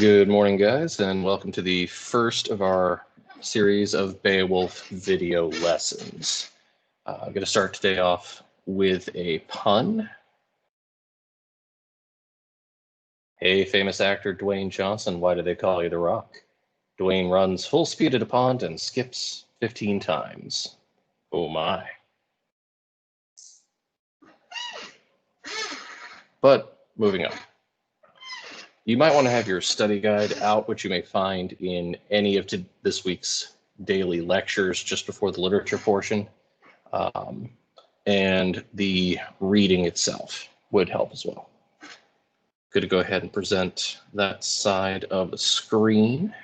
Good morning, guys, and welcome to the first of our series of Beowulf video lessons. I'm going to start today off with a pun. Hey, famous actor Dwayne Johnson, why do they call you The Rock? Dwayne runs full speed at a pond and skips 15 times. Oh my. But moving on. You might want to have your study guide out, which you may find in any of this week's daily lectures just before the literature portion. And the reading itself would help as well. Good to go ahead and present that side of the screen.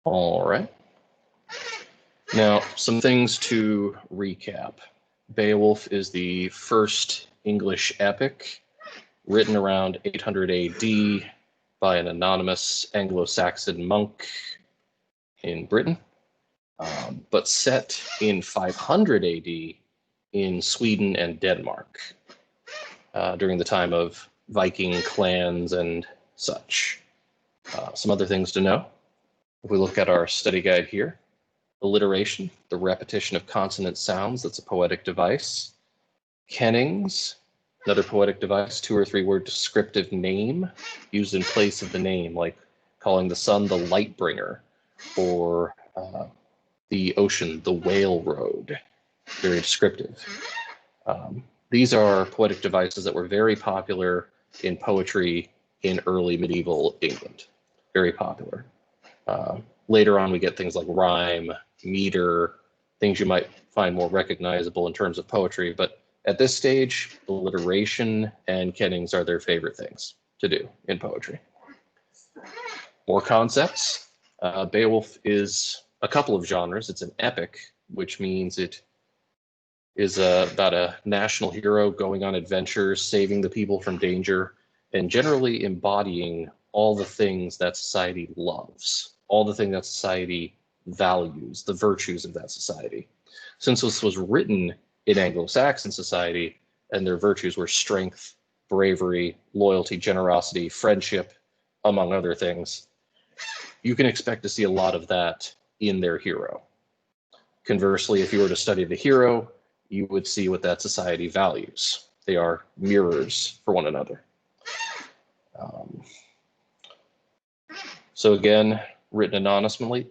All right. Now, some things to recap. Beowulf is the first English epic written around 800 AD by an anonymous Anglo-Saxon monk in Britain, but set in 500 AD in Sweden and Denmark during the time of Viking clans and such. Some other things to know. If we look at our study guide here, alliteration, the repetition of consonant sounds, that's a poetic device. Kennings, another poetic device, 2 or 3 word descriptive name used in place of the name, like calling the sun the light bringer, or the ocean the whale road. Very descriptive. These are poetic devices that were very popular in poetry in early medieval England. Very popular. Later on, we get things like rhyme, meter, things you might find more recognizable in terms of poetry, but at this stage, alliteration and kennings are their favorite things to do in poetry. More concepts. Beowulf is a couple of genres. It's an epic, which means it is about a national hero going on adventures, saving the people from danger, and generally embodying all the things that society loves, all the things that society values, the virtues of that society. Since this was written in Anglo-Saxon society, and their virtues were strength, bravery, loyalty, generosity, friendship, among other things, you can expect to see a lot of that in their hero. Conversely, if you were to study the hero, you would see what that society values. They are mirrors for one another. So again, written anonymously.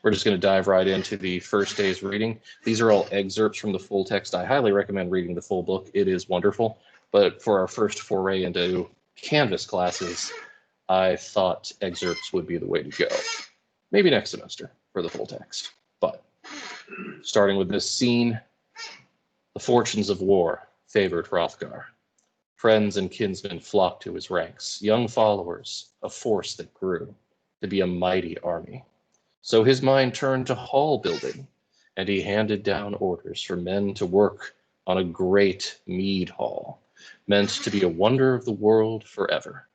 We're just going to dive right into the first day's reading. These are all excerpts from the full text. I highly recommend reading the full book. It is wonderful. But for our first foray into Canvas classes, I thought excerpts would be the way to go. Maybe next semester for the full text. But starting with this scene, the fortunes of war favored Hrothgar. Friends and kinsmen flocked to his ranks, young followers, a force that grew to be a mighty army. So his mind turned to hall building, and he handed down orders for men to work on a great mead hall, meant to be a wonder of the world forever.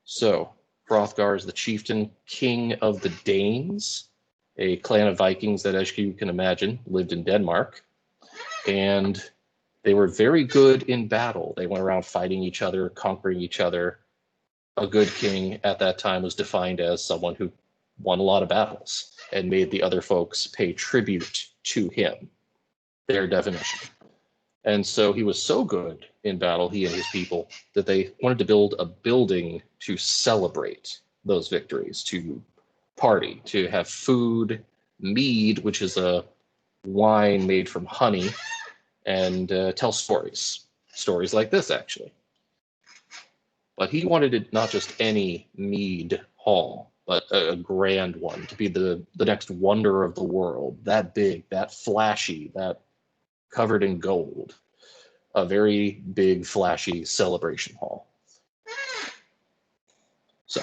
So Hrothgar is the chieftain king of the Danes, a clan of Vikings that, as you can imagine, lived in Denmark. And they were very good in battle. They went around fighting each other, conquering each other. A good king at that time was defined as someone who won a lot of battles and made the other folks pay tribute to him, their definition. And so he was so good in battle, he and his people, that they wanted to build a building to celebrate those victories, to party, to have food, mead, which is a wine made from honey, and tell stories like this, actually. But he wanted it not just any mead hall, but a grand one, to be the next wonder of the world, that big, that flashy, that covered in gold. A very big, flashy celebration hall. So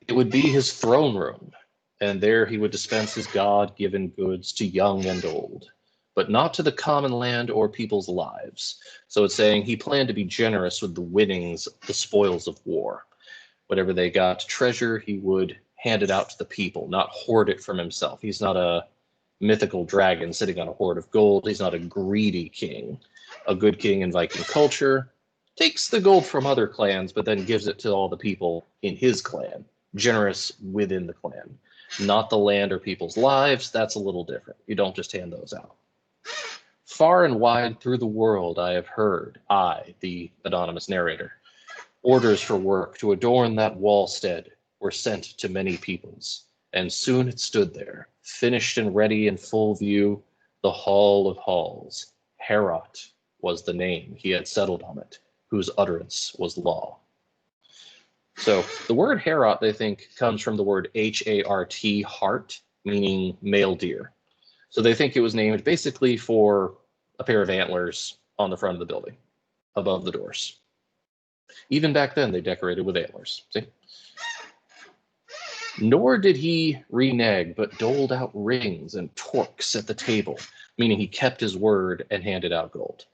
it would be his throne room, and there he would dispense his God-given goods to young and old, but not to the common land or people's lives. So it's saying he planned to be generous with the winnings, the spoils of war. Whatever they got to treasure, he would hand it out to the people, not hoard it from himself. He's not a mythical dragon sitting on a hoard of gold. He's not a greedy king. A good king in Viking culture takes the gold from other clans, but then gives it to all the people in his clan, generous within the clan. Not the land or people's lives, that's a little different. You don't just hand those out. Far and wide through the world I have heard, I, the anonymous narrator, orders for work to adorn that wallstead were sent to many peoples, and soon it stood there, finished and ready in full view, the Hall of Halls. Heorot was the name he had settled on it, whose utterance was law. So the word Heorot, they think, comes from the word H-A-R-T, hart, meaning male deer. So they think it was named basically for a pair of antlers on the front of the building, above the doors. Even back then, they decorated with antlers. See? Nor did he renege, but doled out rings and torques at the table, meaning he kept his word and handed out gold.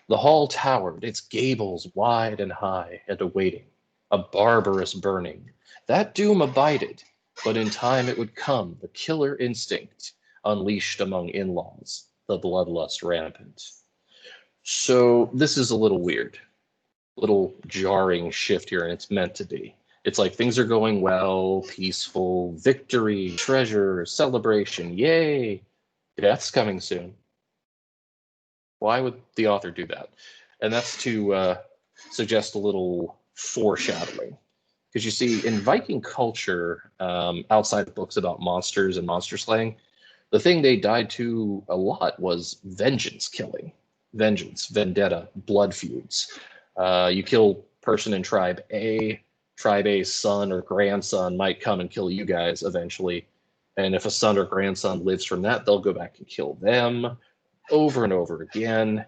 The hall towered, its gables wide and high, and awaiting a barbarous burning. That doom abided, but in time it would come, the killer instinct unleashed among in-laws, the bloodlust rampant. So this is a little weird, little jarring shift here, and it's meant to be. It's like things are going well, peaceful, victory, treasure, celebration, yay, death's coming soon. Why would the author do that? And that's to suggest a little foreshadowing. Because you see, in Viking culture, outside of books about monsters and monster slaying, the thing they died to a lot was vengeance killing. Vengeance, vendetta, blood feuds. You kill person in tribe A's son or grandson might come and kill you guys eventually. And if a son or grandson lives from that, they'll go back and kill them over and over again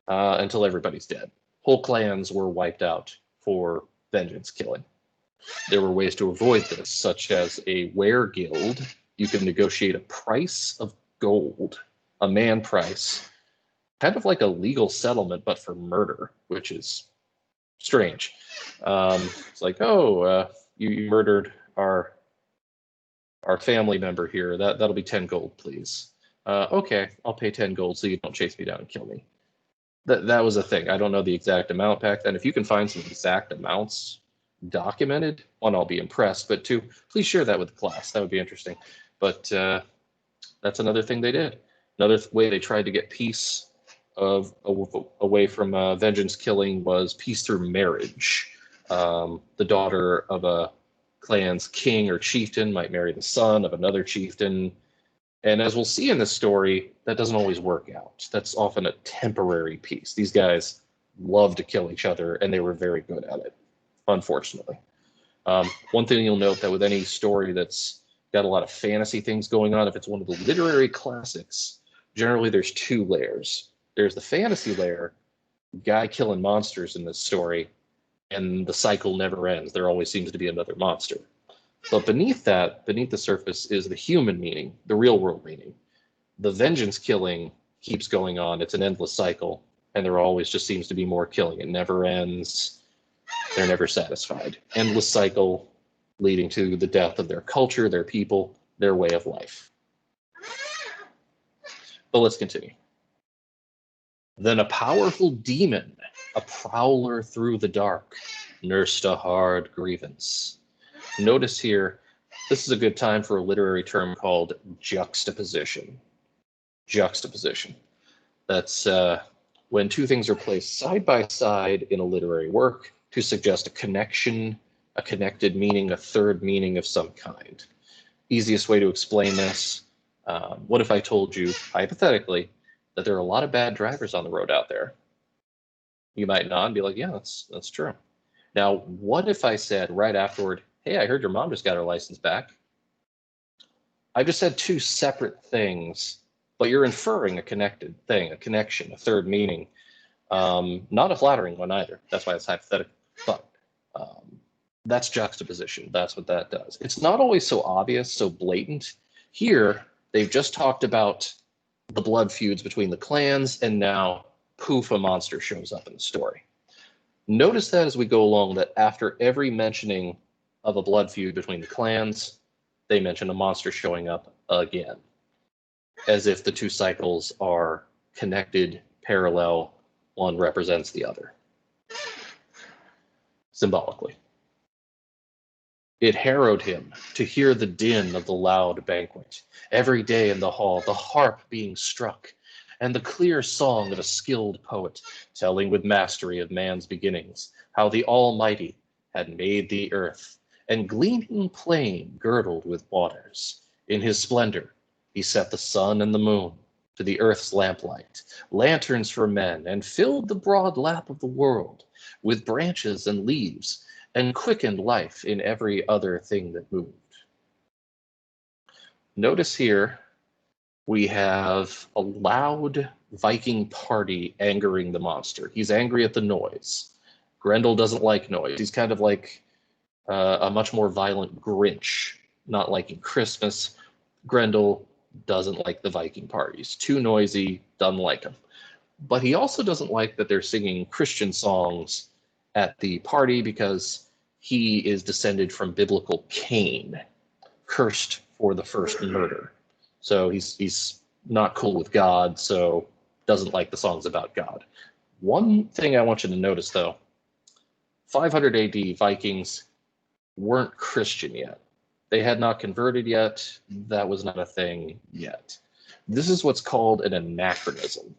until everybody's dead. Whole clans were wiped out for vengeance killing. There were ways to avoid this, such as a were guild. You can negotiate a price of gold, a man price, kind of like a legal settlement, but for murder, which is strange. It's like, oh, you murdered our family member here. That'll be 10 gold, please. Okay, I'll pay 10 gold so you don't chase me down and kill me. That was a thing. I don't know the exact amount back then. If you can find some exact amounts documented, one, I'll be impressed. But two, please share that with the class. That would be interesting. But that's another thing they did. Another way they tried to get peace away from vengeance killing was peace through marriage. The daughter of a clan's king or chieftain might marry the son of another chieftain. And as we'll see in this story, that doesn't always work out. That's often a temporary peace. These guys love to kill each other, and they were very good at it, unfortunately. One thing you'll note that with any story that's got a lot of fantasy things going on, if it's one of the literary classics, generally there's two layers. There's the fantasy layer, guy killing monsters in this story, and the cycle never ends. There always seems to be another monster. But beneath that, beneath the surface, is the human meaning, the real world meaning. The vengeance killing keeps going on. It's an endless cycle, and there always just seems to be more killing. It never ends. They're never satisfied. Endless cycle leading to the death of their culture, their people, their way of life. But let's continue. Then a powerful demon, a prowler through the dark, nursed a hard grievance. Notice here, this is a good time for a literary term called juxtaposition. Juxtaposition. That's when two things are placed side by side in a literary work to suggest a connection, a connected meaning, a third meaning of some kind. Easiest way to explain this, what if I told you, hypothetically, that there are a lot of bad drivers on the road out there? You might nod and be like, yeah, that's true. Now, what if I said right afterward, hey, I heard your mom just got her license back? I just said two separate things, but you're inferring a connected thing, a connection, a third meaning. Not a flattering one either. That's why it's hypothetical. But that's juxtaposition. That's what that does. It's not always so obvious, so blatant. Here, they've just talked about the blood feuds between the clans, and now, poof, a monster shows up in the story. Notice that as we go along, that after every mentioning of a blood feud between the clans, they mention a monster showing up again, as if the two cycles are connected, parallel, one represents the other. symbolically. It harrowed him to hear the din of the loud banquet, every day in the hall, the harp being struck, and the clear song of a skilled poet, telling with mastery of man's beginnings, how the Almighty had made the earth, and gleaming plain girdled with waters. In his splendor he set the sun and the moon to the earth's lamplight, lanterns for men, and filled the broad lap of the world with branches and leaves, and quickened life in every other thing that moved. Notice here we have a loud Viking party angering the monster. He's angry at the noise. Grendel doesn't like noise. He's kind of like a much more violent Grinch, not liking Christmas. Grendel doesn't like the Viking parties. Too noisy, doesn't like them. But he also doesn't like that they're singing Christian songs at the party because he is descended from biblical Cain, cursed for the first murder. So he's not cool with God, so doesn't like the songs about God. One thing I want you to notice, though, 500 AD Vikings weren't Christian yet. They had not converted yet. That was not a thing yet. This is what's called an anachronism.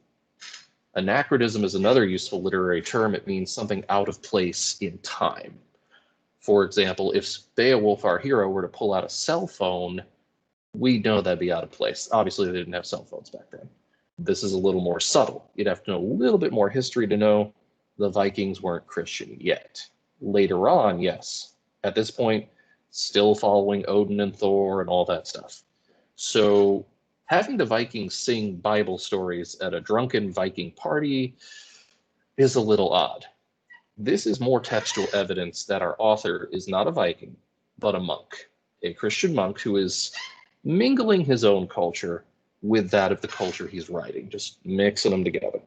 Anachronism is another useful literary term. It means something out of place in time. For example, if Beowulf, our hero, were to pull out a cell phone, we know that'd be out of place. Obviously, they didn't have cell phones back then. This is a little more subtle. You'd have to know a little bit more history to know the Vikings weren't Christian yet. Later on, yes. At this point, still following Odin and Thor and all that stuff. So having the Vikings sing Bible stories at a drunken Viking party is a little odd. This is more textual evidence that our author is not a Viking, but a monk, a Christian monk who is mingling his own culture with that of the culture he's writing, just mixing them together.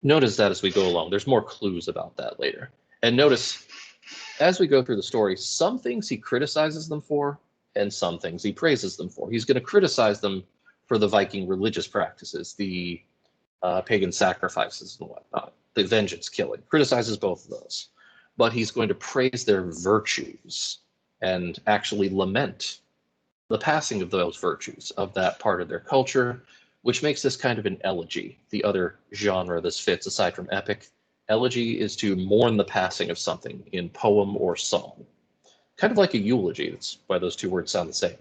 Notice that as we go along. There's more clues about that later. And notice, as we go through the story, some things he criticizes them for, and some things he praises them for. He's going to criticize them for the Viking religious practices, the pagan sacrifices and whatnot, the vengeance killing, criticizes both of those. But he's going to praise their virtues and actually lament the passing of those virtues of that part of their culture, which makes this kind of an elegy. The other genre this fits, aside from epic, elegy is to mourn the passing of something in poem or song. Kind of like a eulogy. That's why those two words sound the same.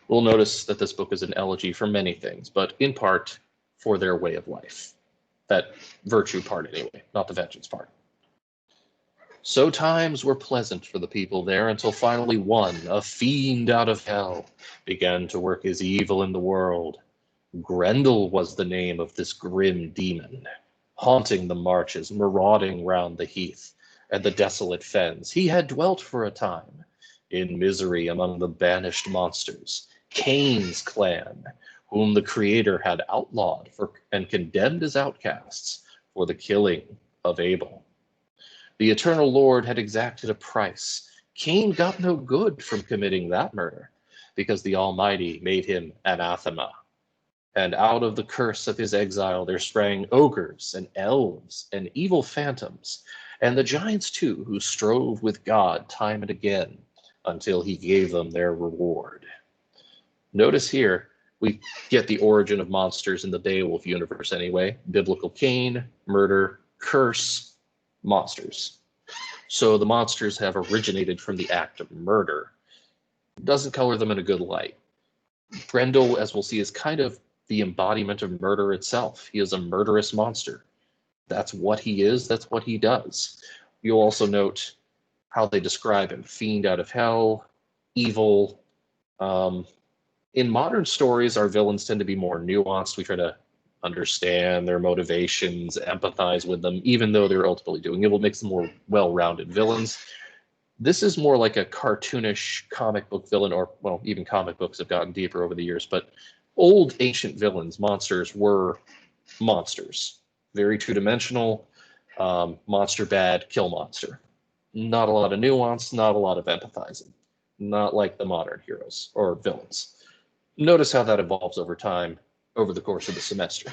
We'll notice that this book is an elegy for many things, but in part for their way of life. That virtue part anyway, not the vengeance part. So times were pleasant for the people there until finally one, a fiend out of hell, began to work his evil in the world. Grendel was the name of this grim demon, haunting the marches, marauding round the heath and the desolate fens. He had dwelt for a time in misery among the banished monsters, Cain's clan, whom the Creator had outlawed and condemned as outcasts for the killing of Abel. The Eternal Lord had exacted a price. Cain got no good from committing that murder, because the Almighty made him anathema. And out of the curse of his exile there sprang ogres and elves and evil phantoms, and the giants too, who strove with God time and again until he gave them their reward. Notice here, we get the origin of monsters in the Beowulf universe anyway. Biblical Cain, murder, curse, monsters. So the monsters have originated from the act of murder. Doesn't color them in a good light. Grendel, as we'll see, is kind of the embodiment of murder itself. He is a murderous monster. That's what he is. That's what he does. You'll also note how they describe him. Fiend out of hell, evil. In modern stories, our villains tend to be more nuanced. We try to understand their motivations, empathize with them, even though they're ultimately doing evil. It makes them more well-rounded villains. This is more like a cartoonish comic book villain, or, well, even comic books have gotten deeper over the years, but old ancient villains, monsters, were monsters. Very two-dimensional, monster bad, kill monster. Not a lot of nuance, not a lot of empathizing. Not like the modern heroes or villains. Notice how that evolves over time, over the course of the semester.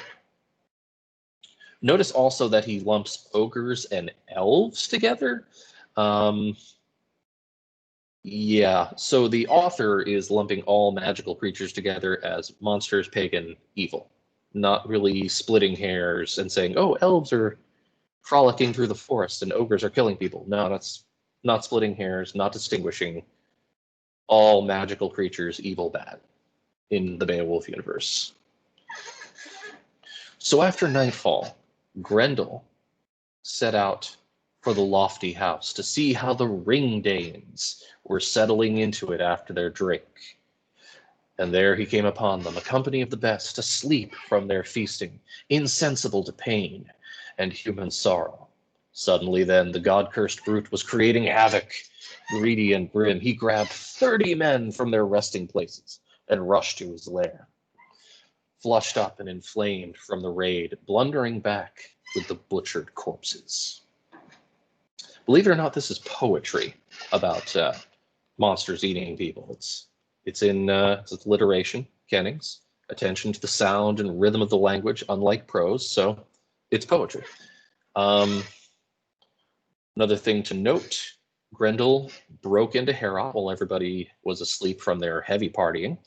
Notice also that he lumps ogres and elves together. Yeah, so the author is lumping all magical creatures together as monsters, pagan, evil, not really splitting hairs and saying, oh, elves are frolicking through the forest and ogres are killing people. No, that's not splitting hairs, not distinguishing all magical creatures, evil, bad, in the Beowulf universe. So after nightfall, Grendel set out for the lofty house to see how the Ring-Danes were settling into it after their drink. And there he came upon them, a company of the best, asleep from their feasting, insensible to pain and human sorrow. Suddenly then the god-cursed brute was creating havoc. Greedy and grim, he grabbed 30 men from their resting places and rushed to his lair. Flushed up and inflamed from the raid, blundering back with the butchered corpses. Believe it or not, this is poetry about monsters eating people. It's alliteration, kennings, attention to the sound and rhythm of the language, unlike prose, so it's poetry. Another thing to note, Grendel broke into Heorot while everybody was asleep from their heavy partying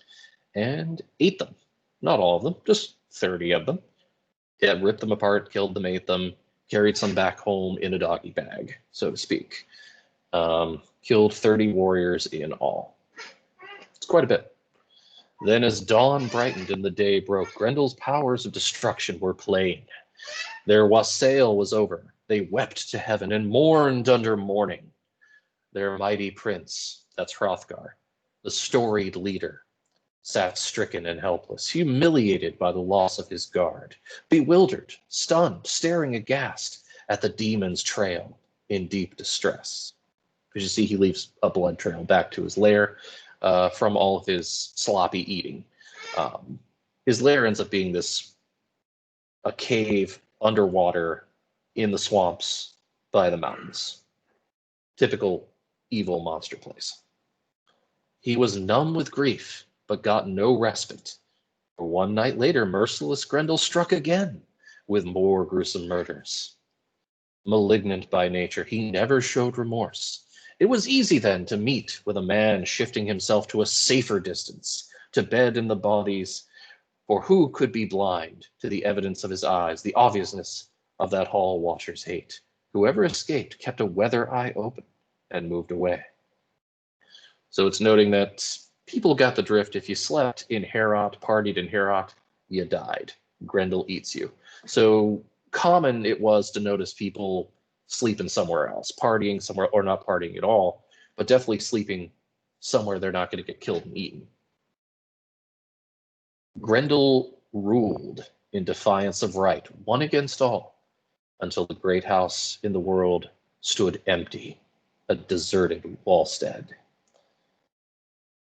and ate them. Not all of them, just 30 of them. Yeah, ripped them apart, killed them, ate them, carried some back home in a doggy bag, so to speak. Killed 30 warriors in all. It's quite a bit. Then as dawn brightened and the day broke, Grendel's powers of destruction were plain. Their wassail was over. They wept to heaven and mourned under mourning. Their mighty prince, that's Hrothgar, the storied leader, sat stricken and helpless, humiliated by the loss of his guard, bewildered, stunned, staring aghast at the demon's trail in deep distress. As you see, he leaves a blood trail back to his lair from all of his sloppy eating. His lair ends up being a cave underwater in the swamps by the mountains. Typical evil monster place. He was numb with grief, but got no respite. For one night later, merciless Grendel struck again with more gruesome murders. Malignant by nature, he never showed remorse. It was easy then to meet with a man shifting himself to a safer distance, to bed in the bodies, for who could be blind to the evidence of his eyes, the obviousness of that hall watcher's hate? Whoever escaped kept a weather eye open and moved away. So it's noting that people got the drift. If you slept in Heorot, partied in Heorot, you died. Grendel eats you. So common it was to notice people sleeping somewhere else, partying somewhere, or not partying at all, but definitely sleeping somewhere they're not going to get killed and eaten. Grendel ruled in defiance of right, one against all, until the great house in the world stood empty, a deserted wallstead.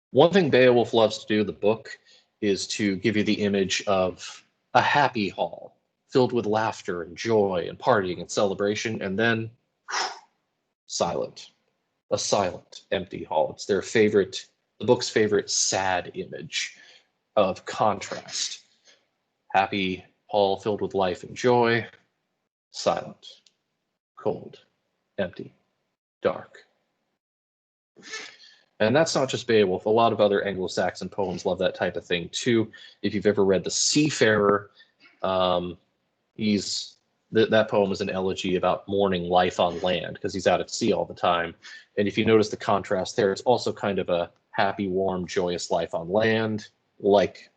One thing Beowulf loves to do, the book, is to give you the image of a happy hall filled with laughter and joy and partying and celebration, and then silent, a silent, empty hall. It's their favorite, the book's favorite sad image of contrast. Happy hall filled with life and joy, silent, cold, empty, dark. And that's not just Beowulf. A lot of other Anglo-Saxon poems love that type of thing too. If you've ever read The Seafarer, that poem is an elegy about mourning life on land because he's out at sea all the time. And if you notice the contrast there, it's also kind of a happy, warm, joyous life on land, like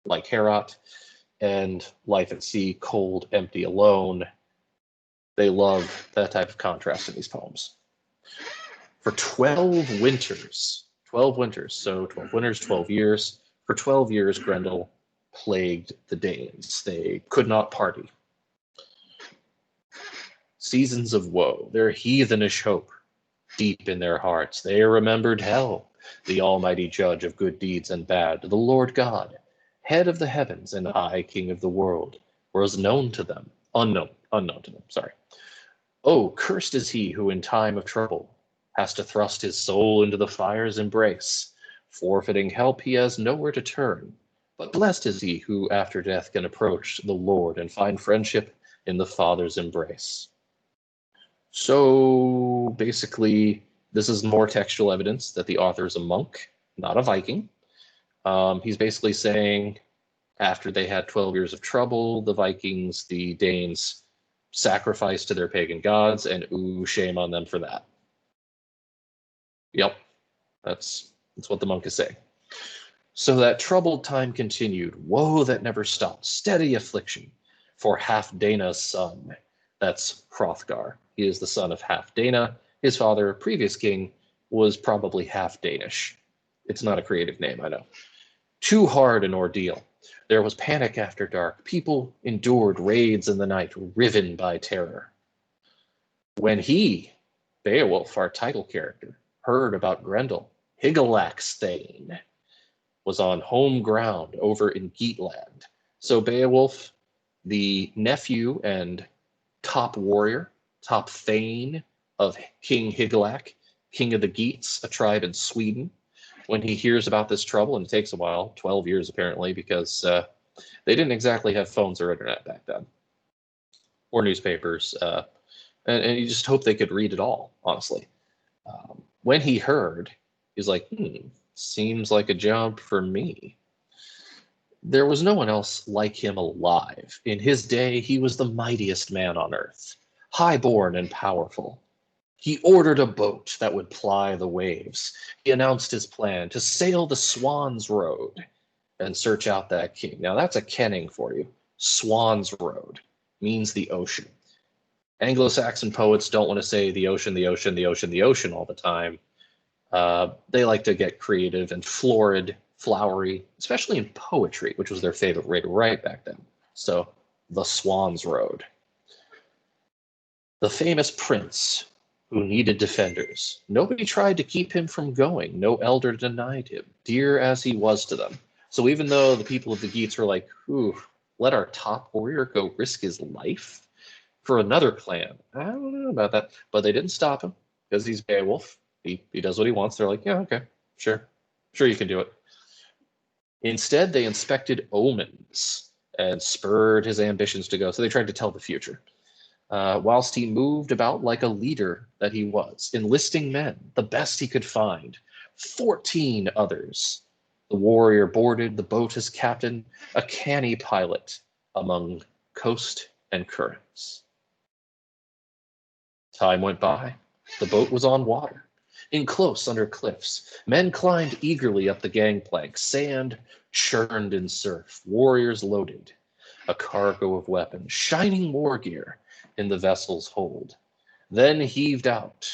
Heorot, and life at sea, cold, empty, alone. They love that type of contrast in these poems. For 12 winters, so 12 winters, 12 years, for 12 years, Grendel plagued the Danes. They could not party. Seasons of woe, their heathenish hope, deep in their hearts, they remembered hell, the almighty judge of good deeds and bad, the Lord God, head of the heavens and high king of the world, was unknown to them, sorry. Oh, cursed is he who in time of trouble has to thrust his soul into the fire's embrace. Forfeiting help, he has nowhere to turn. But blessed is he who after death can approach the Lord and find friendship in the father's embrace. So basically, this is more textual evidence that the author is a monk, not a Viking. He's basically saying after they had 12 years of trouble, the Vikings, the Danes, sacrificed to their pagan gods, and ooh, shame on them for that. Yep, that's what the monk is saying. So that troubled time continued, woe that never stopped, steady affliction for Halfdana's son. That's Hrothgar. He is the son of Halfdana. His father, previous king, was probably half Danish. It's not a creative name, I know. Too hard an ordeal. There was panic after dark. People endured raids in the night, riven by terror. When he, Beowulf, our title character, heard about Grendel, Hygelac's Thane, was on home ground over in Geatland. So Beowulf, the nephew and top warrior, top thane of King Hygelac, king of the Geats, a tribe in Sweden, when he hears about this trouble, and it takes a while, 12 years apparently, because they didn't exactly have phones or internet back then, or newspapers, and you just hope they could read it all, honestly. When he heard, he's like, seems like a job for me. There was no one else like him alive. In his day, he was the mightiest man on earth, high-born and powerful. He ordered a boat that would ply the waves. He announced his plan to sail the Swan's Road and search out that king. Now, that's a kenning for you. Swan's Road means the ocean. Anglo-Saxon poets don't want to say the ocean, the ocean, the ocean, the ocean all the time. They like to get creative and florid, flowery, especially in poetry, which was their favorite way to write back then. So, the Swan's Road. The famous prince who needed defenders. Nobody tried to keep him from going. No elder denied him, dear as he was to them. So even though the people of the Geats were like, ooh, let our top warrior go risk his life for another clan. I don't know about that. But they didn't stop him because he's Beowulf. He does what he wants. They're like, yeah, okay, sure you can do it. Instead, they inspected omens and spurred his ambitions to go. So they tried to tell the future. Whilst he moved about like a leader that he was, enlisting men, the best he could find, 14 others. The warrior boarded the boat as captain, a canny pilot among coast and currents. Time went by. The boat was on water, in close under cliffs. Men climbed eagerly up the gangplank. Sand churned in surf. Warriors loaded a cargo of weapons, shining war gear in the vessel's hold. Then heaved out,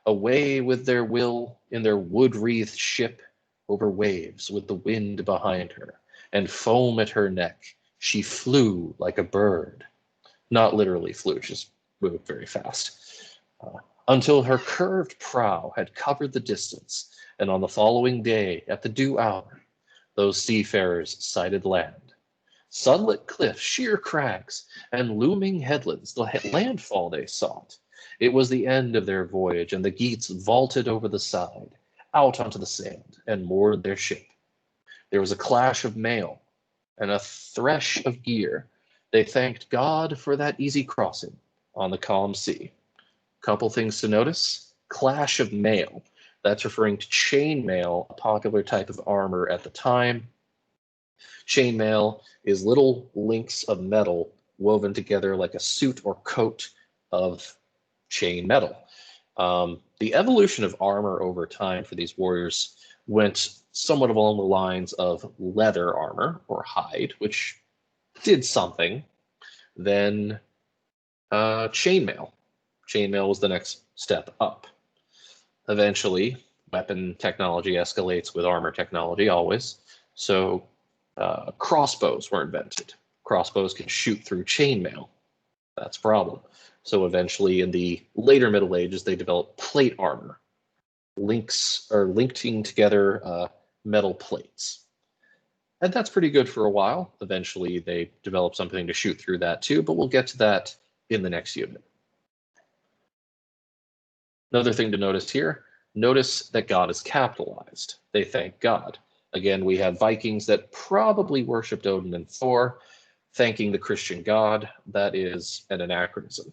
away with their will in their wood-wreathed ship over waves with the wind behind her and foam at her neck. She flew like a bird. Not literally flew, just moved very fast. Until her curved prow had covered the distance, and on the following day, at the due hour, those seafarers sighted land. Sunlit cliffs, sheer crags, and looming headlands, the landfall they sought. It was the end of their voyage, and the Geats vaulted over the side, out onto the sand, and moored their ship. There was a clash of mail and a thresh of gear. They thanked God for that easy crossing on the calm sea. Couple things to notice. Clash of mail. That's referring to chainmail, a popular type of armor at the time. Chainmail is little links of metal woven together like a suit or coat of chain metal. The evolution of armor over time for these warriors went somewhat along the lines of leather armor or hide, which did something. Then chainmail. Chainmail was the next step up. Eventually, weapon technology escalates with armor technology always. So crossbows were invented. Crossbows can shoot through chainmail. That's a problem. So eventually, in the later Middle Ages, they developed plate armor, linking together metal plates. And that's pretty good for a while. Eventually, they developed something to shoot through that too, but we'll get to that in the next unit. Another thing to notice here, notice that God is capitalized. They thank God. Again, we have Vikings that probably worshipped Odin and Thor. thanking the Christian God. That is an anachronism.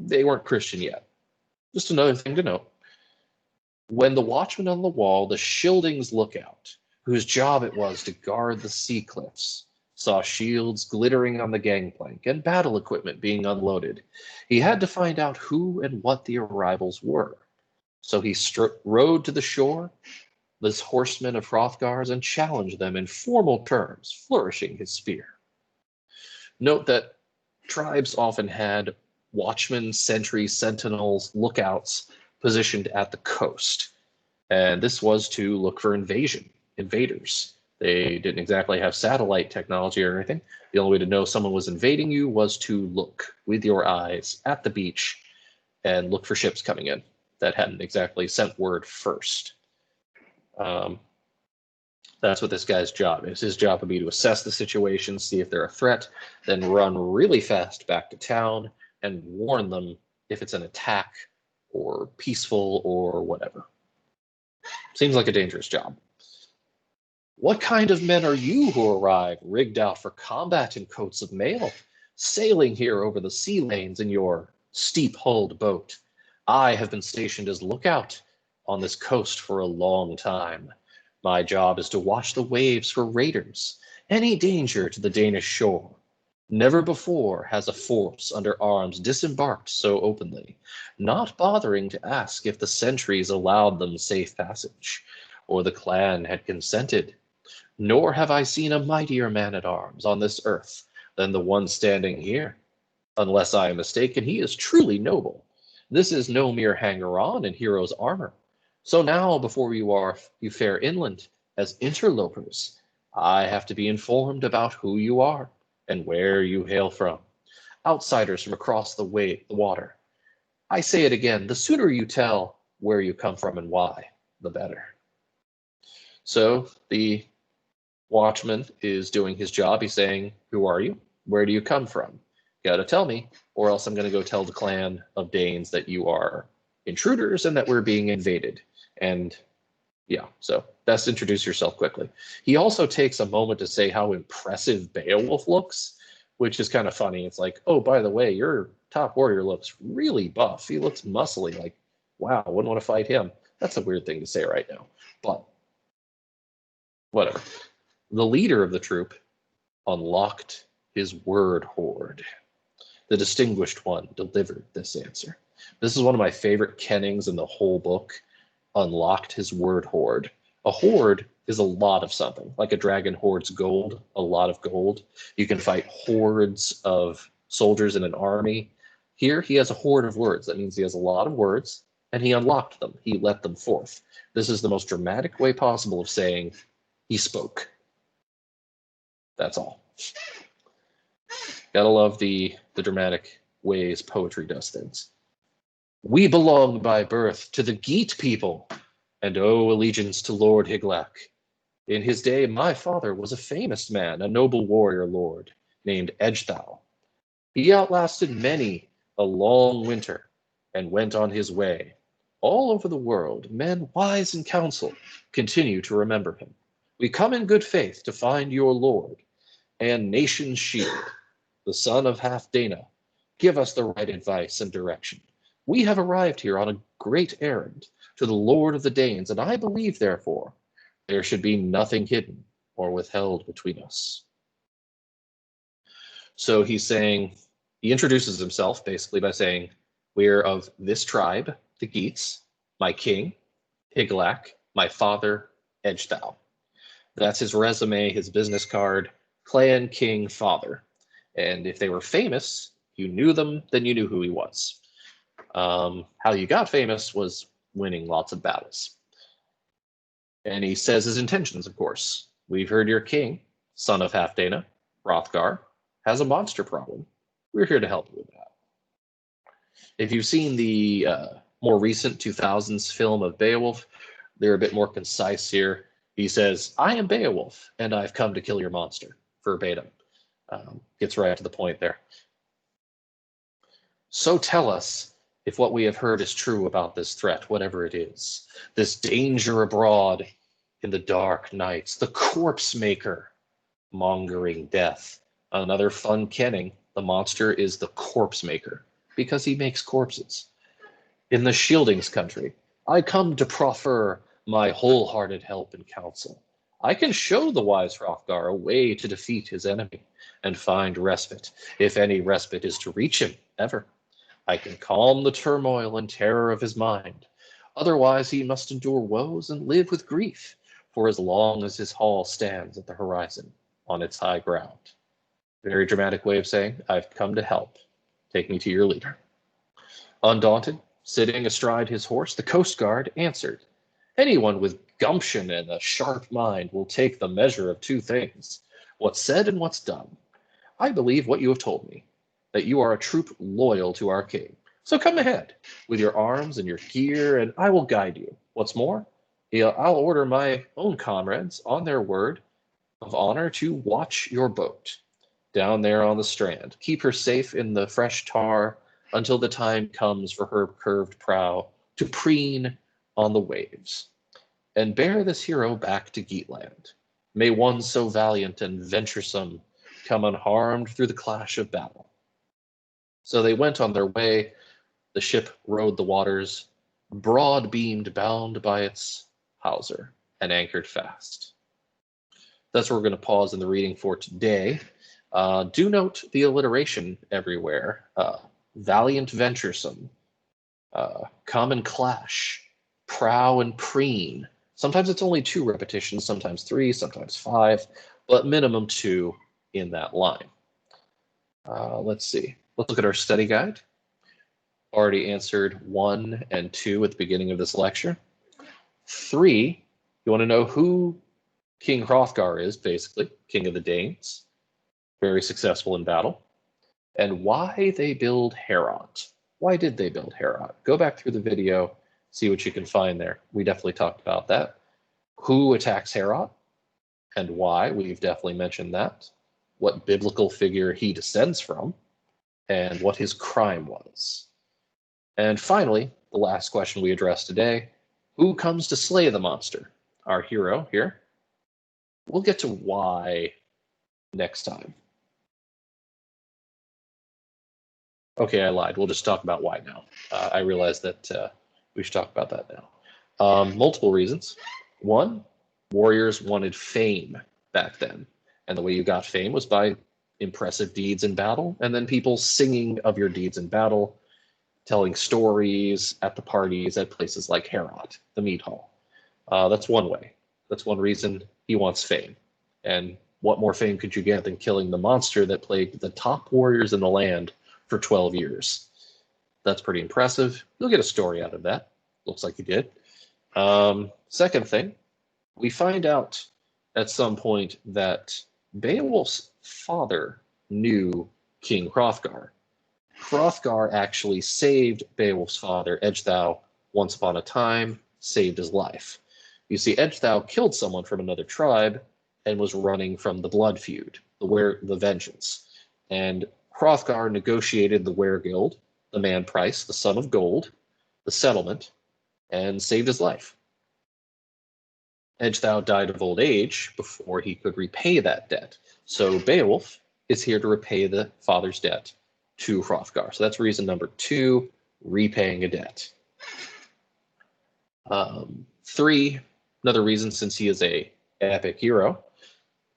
They weren't Christian yet. Just another thing to note. When the watchman on the wall, the Scyldings lookout, whose job it was to guard the sea cliffs, saw shields glittering on the gangplank and battle equipment being unloaded, he had to find out who and what the arrivals were. So he rode to the shore, this horsemen of Hrothgar's, and challenged them in formal terms, flourishing his spear. Note that tribes often had watchmen, sentries, sentinels, lookouts positioned at the coast. And this was to look for invaders. They didn't exactly have satellite technology or anything. The only way to know someone was invading you was to look with your eyes at the beach and look for ships coming in that hadn't exactly sent word first. That's what this guy's job is. His job would be to assess the situation, see if they're a threat, then run really fast back to town and warn them if it's an attack or peaceful or whatever. Seems like a dangerous job. What kind of men are you who arrive, rigged out for combat in coats of mail, sailing here over the sea lanes in your steep-hulled boat? I have been stationed as lookout on this coast for a long time. My job is to watch the waves for raiders, any danger to the Danish shore. Never before has a force under arms disembarked so openly, not bothering to ask if the sentries allowed them safe passage, or the clan had consented. Nor have I seen a mightier man-at-arms on this earth than the one standing here. Unless I am mistaken, he is truly noble. This is no mere hanger-on in hero's armor. So now, before you fare inland as interlopers, I have to be informed about who you are and where you hail from. Outsiders from across the water. I say it again, the sooner you tell where you come from and why, the better. So the watchman is doing his job. He's saying, who are you? Where do you come from? Gotta tell me, or else I'm gonna go tell the clan of Danes that you are intruders and that we're being invaded. And yeah, so best introduce yourself quickly. He also takes a moment to say how impressive Beowulf looks, which is kind of funny. It's like, oh, by the way, your top warrior looks really buff. He looks muscly. Like, wow, I wouldn't want to fight him. That's a weird thing to say right now, but whatever. The leader of the troop unlocked his word hoard. The distinguished one delivered this answer. This is one of my favorite kennings in the whole book. Unlocked his word hoard. A hoard is a lot of something, like a dragon hoards gold, a lot of gold. You can fight hordes of soldiers in an army. Here, he has a hoard of words. That means he has a lot of words, and he unlocked them. He let them forth. This is the most dramatic way possible of saying he spoke. That's all. Gotta love the dramatic ways poetry does things. We belong by birth to the Geat people, and owe allegiance to Lord Hygelac. In his day, my father was a famous man, a noble warrior lord, named Ecgtheow. He outlasted many a long winter, and went on his way. All over the world, men wise in counsel continue to remember him. We come in good faith to find your lord, and nation's shield, the son of Halfdana. Give us the right advice and direction. We have arrived here on a great errand to the Lord of the Danes, and I believe, therefore, there should be nothing hidden or withheld between us. So he's saying, he introduces himself basically by saying, we're of this tribe, the Geats, my king, Hygelac, my father, Ecgtheow. That's his resume, his business card, clan, king, father. And if they were famous, you knew them, then you knew who he was. How you got famous was winning lots of battles. And he says his intentions, of course. We've heard your king, son of Halfdana, Hrothgar, has a monster problem. We're here to help you with that. If you've seen the more recent 2000s film of Beowulf, they're a bit more concise here. He says, I am Beowulf, and I've come to kill your monster, verbatim. Gets right to the point there. So tell us if what we have heard is true about this threat, whatever it is. This danger abroad in the dark nights, the corpse maker, mongering death, Another fun kenning, the monster is the corpse maker, because he makes corpses. In the Shielding's country, I come to proffer my wholehearted help and counsel. I can show the wise Hrothgar a way to defeat his enemy and find respite, if any respite is to reach him ever. I can calm the turmoil and terror of his mind. Otherwise, he must endure woes and live with grief for as long as his hall stands at the horizon on its high ground. Very dramatic way of saying, I've come to help. Take me to your leader. Undaunted, sitting astride his horse, the Coast Guard answered, anyone with gumption and a sharp mind will take the measure of two things, what's said and what's done. I believe what you have told me, that you are a troop loyal to our king. So come ahead with your arms and your gear, and I will guide you. What's more, I'll order my own comrades on their word of honor to watch your boat down there on the strand. Keep her safe in the fresh tar until the time comes for her curved prow to preen on the waves. And bear this hero back to Geatland. May one so valiant and venturesome come unharmed through the clash of battle. So they went on their way. The ship rode the waters, broad-beamed, bound by its hawser, and anchored fast. That's where we're going to pause in the reading for today. Do note the alliteration everywhere. Valiant, venturesome, common clash, prow and preen. Sometimes it's only 2 repetitions, sometimes 3, sometimes 5, but minimum 2 in that line. Let's see. Let's look at our study guide. Already answered 1 and 2 at the beginning of this lecture. 3, you want to know who King Hrothgar is, basically, King of the Danes. Very successful in battle. And why they build Heorot. Why did they build Heorot? Go back through the video, see what you can find there. We definitely talked about that. Who attacks Heorot and why? We've definitely mentioned that. What biblical figure he descends from and what his crime was. And finally, the last question we addressed today, who comes to slay the monster? Our hero here. We'll get to why next time. Okay, I lied. We'll just talk about why now. I realize that we should talk about that now. Multiple reasons. 1, warriors wanted fame back then. And the way you got fame was by impressive deeds in battle, and then people singing of your deeds in battle, telling stories at the parties at places like Heorot, the mead hall. That's one way. That's one reason he wants fame. And what more fame could you get than killing the monster that plagued the top warriors in the land for 12 years? That's pretty impressive. You'll get a story out of that. Looks like you did. Second thing, we find out at some point that Beowulf's father knew King Hrothgar. Hrothgar actually saved Beowulf's father, Ecgtheow, once upon a time, saved his life. You see, Ecgtheow killed someone from another tribe and was running from the blood feud, the vengeance. And Hrothgar negotiated the Were-Guild, the man price, the son of gold, the settlement, and saved his life. Ecgtheow died of old age before he could repay that debt. So Beowulf is here to repay the father's debt to Hrothgar. So that's reason number 2, repaying a debt. 3, another reason, since he is a epic hero,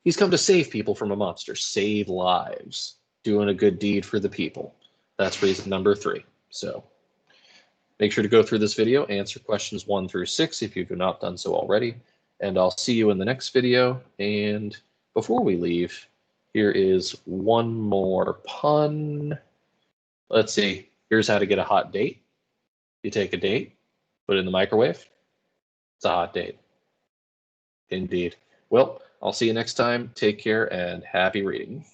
he's come to save people from a monster, save lives, doing a good deed for the people. That's reason number 3. So make sure to go through this video, answer questions 1 through 6 if you've not done so already, and I'll see you in the next video. And before we leave, here is one more pun. Let's see. Here's how to get a hot date. You take a date, put it in the microwave. It's a hot date. Indeed. Well, I'll see you next time. Take care and happy reading.